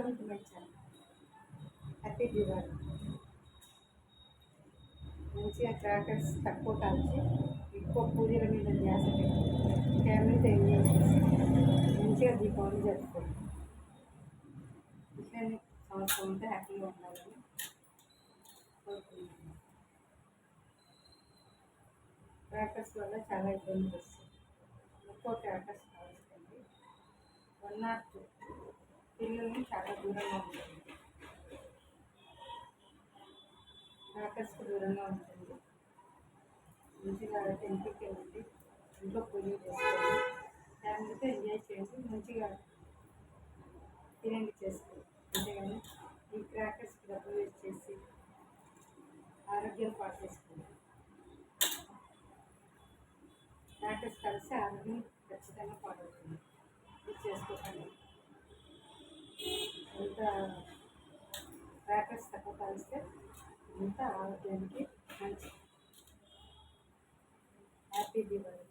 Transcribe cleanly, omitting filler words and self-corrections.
Welcome to my channel. Happy Diwali. మంచిగా crackers తక్కువ కాల్చి ఎక్కువ పూజల మీద ధ్యాస పెట్టి ఫ్యామిలీతో ఎంజాయ్ చేసి మంచిగా దీపావళి జరుపుకోండి. ఇట్లనే సంవత్సరం ఉంటే హ్యాపీగా ఉండాలని కోరుకుంటున్నాను. క్రాకర్స్ వల్ల చాలా ఇబ్బందులు వస్తాయి. ఎక్కువ క్రాకర్స్ కాల్చండి. 1 or 2 పిల్లల్ని చాలా దూరంగా ఉంటుంది. క్రాకర్స్కి దూరంగా ఉంటుంది. మంచిగా టెంపుల్కి వెళ్ళండి, ఇంట్లో పూజలు చేసుకోండి, ఫ్యామిలీతో ఎంజాయ్ చేయండి, మంచిగా తినండి చేసుకోండి. అంతేగాని ఈ క్రాకర్స్కి డబ్బులు వేస్ట్ చేసి ఆరోగ్యం పాటు చేసుకోండి. క్రాకర్స్ కలిసి ఆరోగ్యం ఖచ్చితంగా పాడవుతుంది. ఇది చేసుకోకండి. ఎంత క్రాకర్స్ తక్కువ కలిస్తే అంత ఆరోగ్యానికి మంచిది. హ్యాపీ దివాళీ.